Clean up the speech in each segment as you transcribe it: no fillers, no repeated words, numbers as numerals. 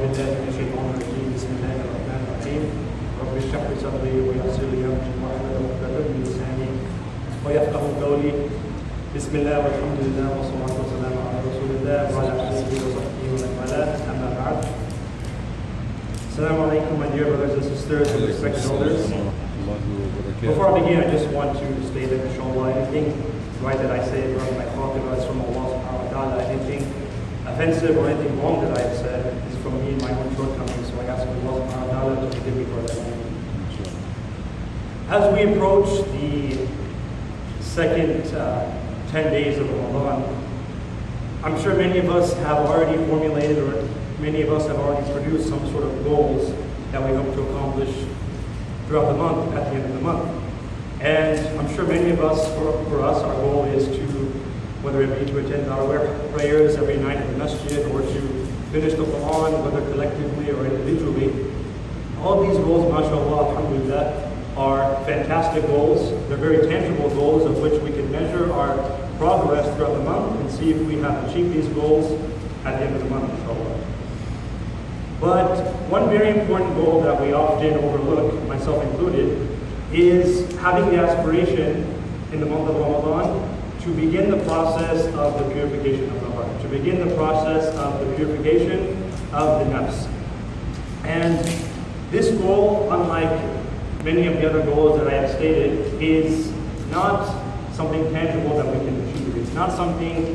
بالله من الشيطان الرجيم بسم الله الرحمن الرحيم رب اشرح لي صدري ويسر لي امري واحلل عقدة من لساني ويفقهوا قولي بسم الله والحمد لله والصلاة والسلام على رسول الله وعلى آله وصحبه ومن والاه أما بعد. Assalamu alaikum, my dear brothers and sisters and respected elders. Before I begin, I just want to state that inshallah anything right that I say from my khatirah is from Allah subhanahu wa ta'ala. Anything offensive or anything wrong that I have said is from me and my own shortcomings. So I ask Allah subhanahu wa ta'ala to forgive me for that. As we approach the second 10 days of Ramadan, I'm sure many of us have already formulated or many of us have already produced some sort of goals that we hope to accomplish throughout the month, at the end of the month. And I'm sure many of us, for us, our goal is to, whether it be to attend Taraweeh prayers every night in the masjid, or to finish the Quran, whether collectively or individually. All these goals, mashallah, alhamdulillah, are fantastic goals. They're very tangible goals of which we can measure our progress throughout the month and see if we have achieved these goals at the end of the month, inshallah. But one very important goal that we often overlook, myself included, is having the aspiration in the month of Ramadan to begin the process of the purification of the heart, to begin the process of the purification of the nafs. And this goal, unlike many of the other goals that I have stated, is not something tangible that we can achieve. It's not something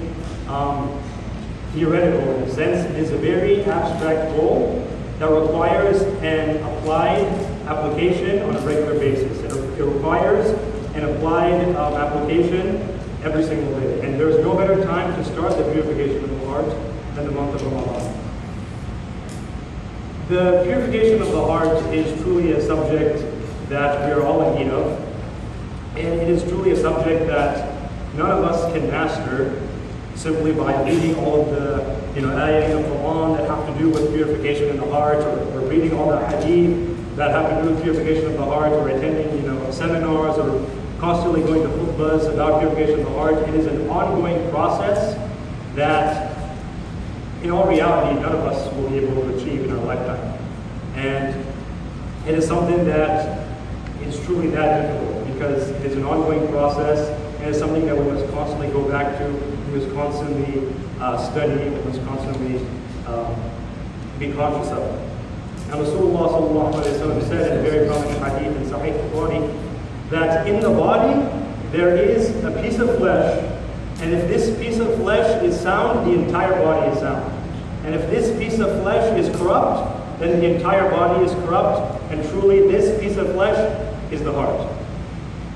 theoretical in a sense. It is a very abstract goal that requires an applied application on a regular basis. It requires an applied application every single day. And there's no better time to start the purification of the heart than the month of Ramadan. The purification of the heart is truly a subject that we are all in need of. And it is truly a subject that none of us can master simply by reading all of the ayahs of the Quran that have to do with purification in the heart, or reading all the hadith that have to do with purification of the heart, or attending seminars, or constantly going to khutbahs about purification of the heart. It is an ongoing process that, in all reality, none of us will be able to achieve in our lifetime. And it is something that is truly that difficult, because it is an ongoing process, and it's something that we must constantly go back to, we must constantly study, we must constantly be conscious of. And Rasulullah sallallahu alayhi wa sallam said in a very prominent hadith in Sahih Bukhari that in the body there is a piece of flesh, and if this piece of flesh is sound, the entire body is sound. And if this piece of flesh is corrupt, then the entire body is corrupt, and truly this piece of flesh is the heart.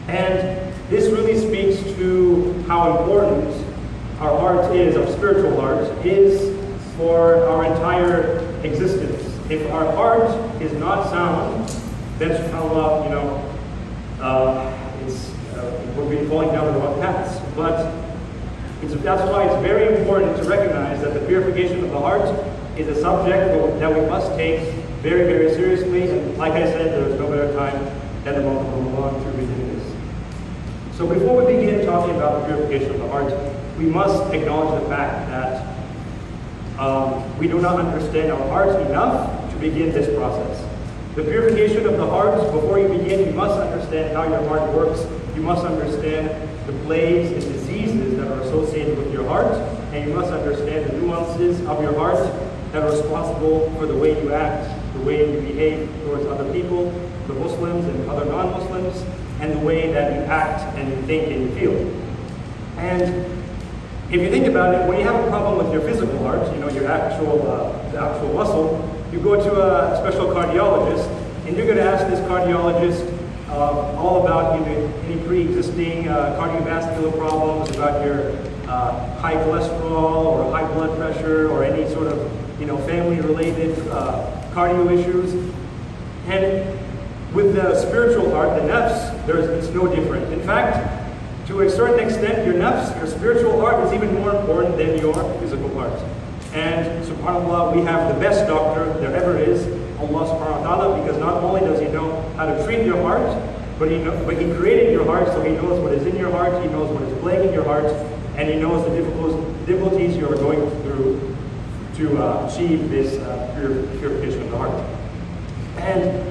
And this really speaks to how important our heart is, our spiritual heart is for our entire existence. If our heart is not sound, then subhanAllah, we'll be falling down the wrong paths. But that's why it's very important to recognize that the purification of the heart is a subject that we must take very, very seriously. And like I said, there is no better time than the month of Ramadan to begin this. So before we begin talking about the purification of the heart, we must acknowledge the fact that we do not understand our hearts enough to begin this process. The purification of the heart, before you begin, you must understand how your heart works. You must understand the plagues and diseases that are associated with your heart, and you must understand the nuances of your heart that are responsible for the way you act, the way you behave towards other people, the Muslims and other non-Muslims, and the way that you act and you think and you feel. And if you think about it, when you have a problem with your physical heart, your the actual muscle, you go to a special cardiologist, and you're going to ask this cardiologist all about any pre-existing cardiovascular problems, about your high cholesterol or high blood pressure, or any sort of family-related cardio issues. And with the spiritual heart, the nafs, it's no different. In fact, to a certain extent, your nafs, your spiritual heart, is even more important than your physical heart. And subhanAllah, we have the best doctor there ever is, Allah subhanahu wa ta'ala, because not only does He know how to treat your heart, but He created your heart, so He knows what is in your heart, He knows what is plaguing your heart, and He knows the difficulties you are going through to achieve this purification of the heart. And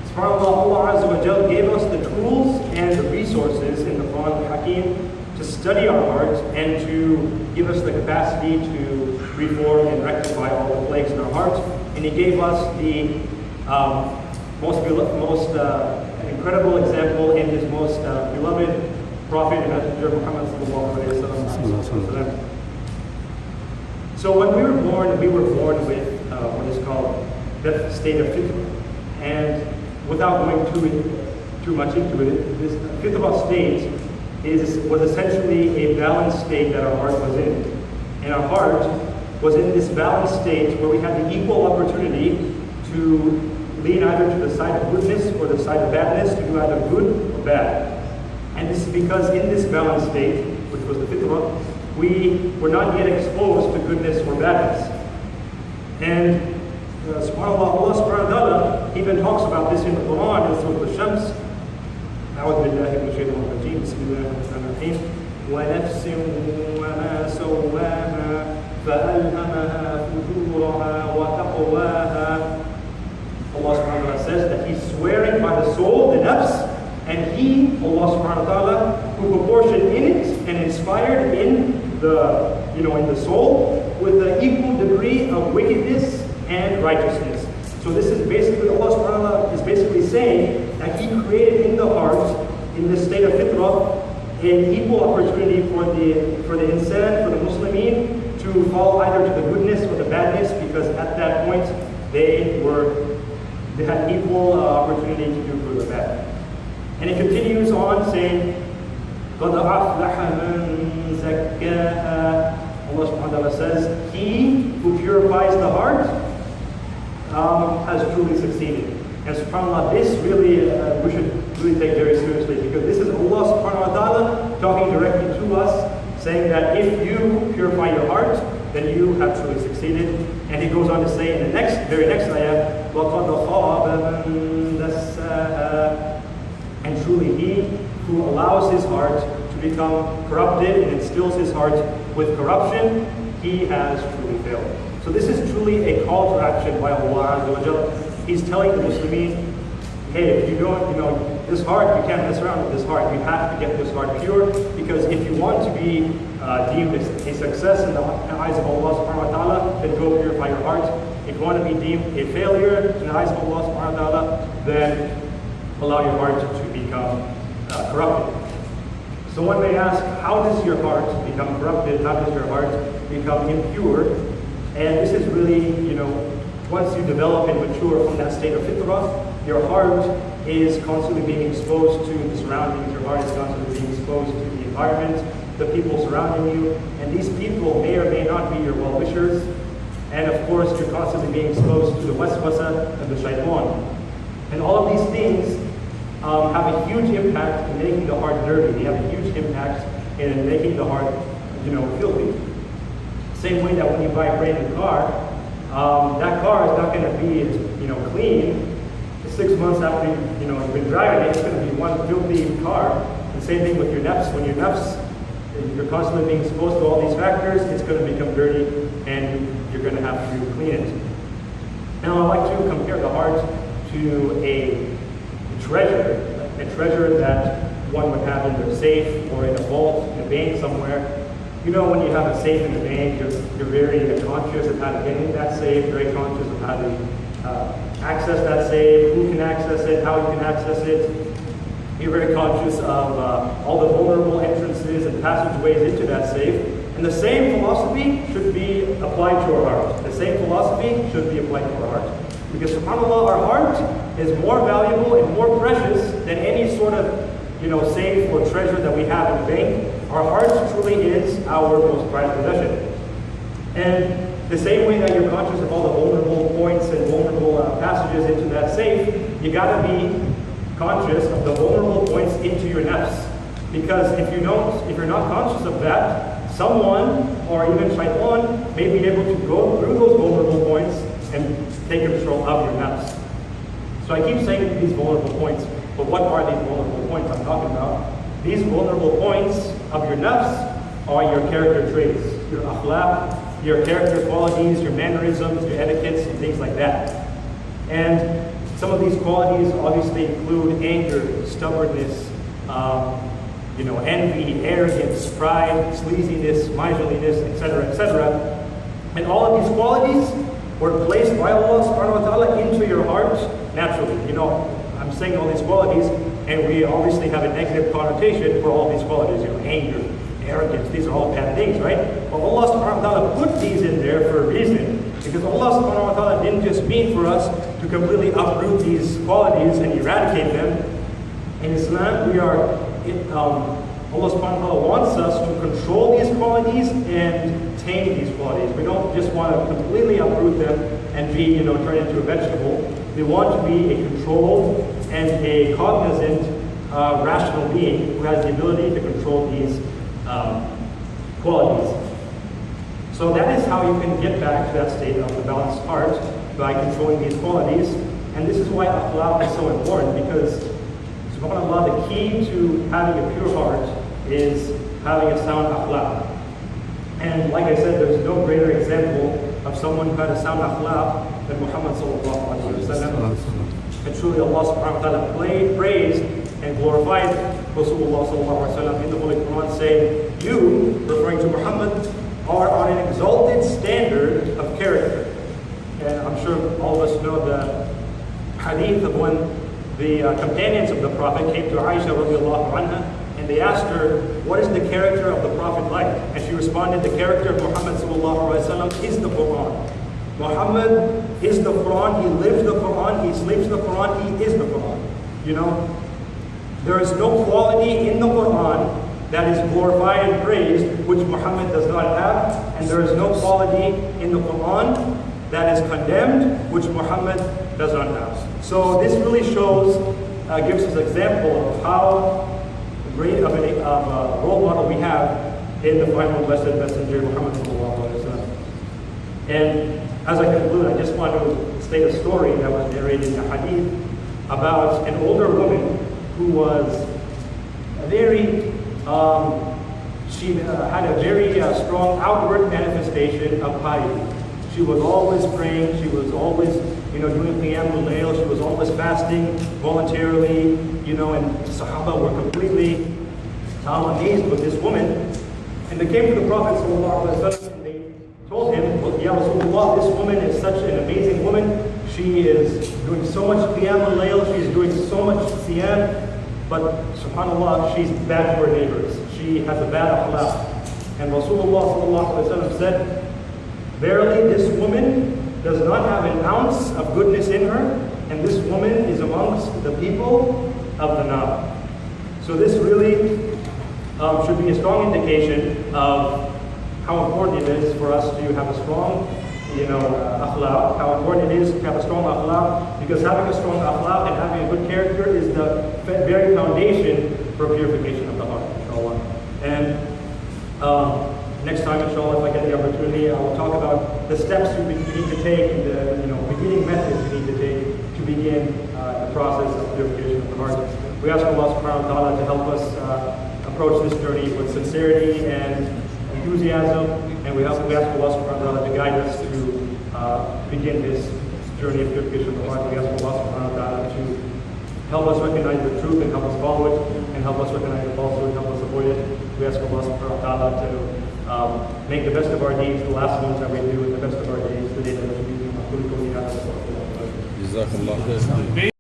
subhanAllah, Allah Azza wa Jal gave us the tools and the resources in the Quran al-Hakim to study our hearts and to give us the capacity to reform and rectify all the plagues in our hearts. And He gave us the most incredible example in His most beloved Prophet and Messenger Muhammad sallallahu alayhi wa sallam. So when we were born with what is called the state of fitrah. And without going too much into it, this fitrah state was essentially a balanced state that our heart was in. And our heart was in this balanced state where we had the equal opportunity to lean either to the side of goodness or the side of badness, to do either good or bad. And this is because in this balanced state, which was the fitrah, we were not yet exposed to goodness or badness. And subhanAllah, Allah subhanahu wa ta'ala even talks about this in the Quran in Surah Al-Shams. أعوذ بالله من الشيطان الرجيم بسم الله الرحمن الرحيم ونفس وما سواها فألهمها فجورها وتقواها. Allah subhanahu wa ta'ala says that He's swearing by the soul, the nafs, and He, Allah subhanahu wa ta'ala, who proportioned in it and inspired in the soul with the equal degree of wickedness and righteousness. So this is basically, Allah subhanahu wa ta'ala is basically saying that He created in the heart, in this state of fitrah, an equal opportunity for the insan, for the Muslimin, to fall either to the goodness or the badness, because at that point they had equal opportunity to do good or bad. And it continues on saying, قَدْ أَفْلَحَ مَنْ زَكَّاهَا. Allah subhanahu wa ta'ala says, He who purifies the heart has truly succeeded. And subhanAllah, this really, we should really take very seriously, because this is Allah subhanahu wa ta'ala talking directly to us, saying that if you purify your heart, then you have truly succeeded. And He goes on to say in the very next ayah, وَقَدْ خَابَ مَنْ دَسَّاهَا. And truly He who allows his heart to become corrupted and instills his heart with corruption, he has truly failed. So this is truly a call to action by Allah Azza wa Jalla. He's telling the Muslimin, hey, if you don't, this heart, you can't mess around with this heart. You have to get this heart pure, because if you want to be deemed a success in the eyes of Allah subhanahu wa ta'ala, then go purify your heart. If you want to be deemed a failure in the eyes of Allah subhanahu wa ta'ala, then allow your heart to become corrupted. So one may ask, how does your heart become corrupted? How does your heart become impure? And this is really, once you develop and mature from that state of fitrah, your heart is constantly being exposed to the surroundings. Your heart is constantly being exposed to the environment, the people surrounding you. And these people may or may not be your well-wishers. And of course, you're constantly being exposed to the waswasa and the shaitan. And all of these things have a huge impact in making the heart dirty. They have a huge impact in making the heart, filthy. Same way that when you buy a brand new car, that car is not going to be, clean. 6 months after you've been driving it, it's going to be one filthy car. And same thing with your nafs. When your nafs, you're constantly being exposed to all these factors, it's going to become dirty, and you're going to have to clean it. Now, I like to compare the heart to a treasure that one would have in their safe or in a vault, in a bank somewhere. When you have a safe in the bank, you're very conscious of how to get in that safe, very conscious of how to access that safe, who can access it, how you can access it. You're very conscious of all the vulnerable entrances and passageways into that safe. And the same philosophy should be applied to our heart. The same philosophy should be applied to our heart. Because subhanAllah, our heart is more valuable and more precious than any sort of safe or treasure that we have in the bank. Our heart truly is our most prized possession. And the same way that you're conscious of all the vulnerable points and vulnerable passages into that safe, you gotta be conscious of the vulnerable points into your nafs. Because if you're not conscious of that, someone or even shaitan may be able to go through those vulnerable points and take control of your nafs. So I keep saying these vulnerable points, but what are these vulnerable points I'm talking about? These vulnerable points of your nafs are your character traits, your akhlaq, your character qualities, your mannerisms, your etiquettes, and things like that. And some of these qualities obviously include anger, stubbornness, envy, arrogance, pride, sleaziness, miserliness, etc., etc. And all of these qualities were placed by Allah subhanahu wa ta'ala into your heart naturally. I'm saying all these qualities, and we obviously have a negative connotation for all these qualities, anger, arrogance, these are all bad things, right? But Allah subhanahu wa ta'ala put these in there for a reason, because Allah subhanahu wa ta'ala didn't just mean for us to completely uproot these qualities and eradicate them. In Islam, Allah subhanahu wa ta'ala wants us to control these qualities and tame these qualities. We don't just want to completely uproot them and be, turn into a vegetable. We want to be a controlled and a cognizant, rational being who has the ability to control these qualities. So that is how you can get back to that state of the balanced heart, by controlling these qualities. And this is why akhlaq is so important, because subhanAllah, the key to having a pure heart is having a sound akhlaq. And like I said, there's no greater example of someone who had a sound akhlaq than Muhammad sallallahu alaihi wasallam. And truly Allah subhanahu wa ta'ala praised and glorified Rasulullah sallallahu alaihi wasallam in the Holy Quran, saying, you, referring to Muhammad, are on an exalted standard of character. And I'm sure all of us know the hadith of when the companions of the Prophet came to Aisha radiallahu anha, and they asked her, what is the character of the Prophet like? And she responded, the character of Muhammad sallallahu alaihi wasallam is the Quran. Muhammad is the Quran, he lives the Quran, he sleeps the Quran, he is the Quran. There is no quality in the Quran that is glorified and praised which Muhammad does not have, and there is no quality in the Quran that is condemned which Muhammad does not have. So this really shows, gives us an example of how great of a role model we have in the final blessed messenger Muhammad sallallahu alaihi wasallam. And as I conclude, I just want to state a story that was narrated in the hadith about an older woman who was she had a very strong outward manifestation of piety. She was always praying, she was always doing qiyamul layl, she was always fasting voluntarily, and the Sahaba were completely amazed with this woman. And they came to the Prophet ﷺ and they told him, Ya Rasulullah, this woman is such an amazing woman. She is doing so much qiyamul layl, she is doing so much siyam, but subhanAllah, she's bad to her neighbors. She has a bad akhlaq. And Rasulullah ﷺ said, verily this woman does not have an ounce of goodness in her, and this woman is amongst the people of the nar. So this really should be a strong indication of how important it is for us to have a strong akhlaq, how important it is to have a strong akhlaq, because having a strong akhlaq and having a good character is the very foundation for purification of the heart, inshallah. And next time, inshallah, if I get the opportunity, I will talk about the steps we need to take and the beginning methods we need to take to begin the process of purification of the heart. We ask Allah subhanahu wa ta'ala to help us approach this journey with sincerity and enthusiasm, and we ask Allah subhanahu wa ta'ala to guide us to begin this journey of purification of the heart. We ask Allah subhanahu wa ta'ala to help us recognize the truth and help us follow it, and help us recognize the falsehood and help us avoid it. We ask Allah subhanahu wa ta'ala to make the best of our deeds the last ones that we do, and the best of our days the day that we do.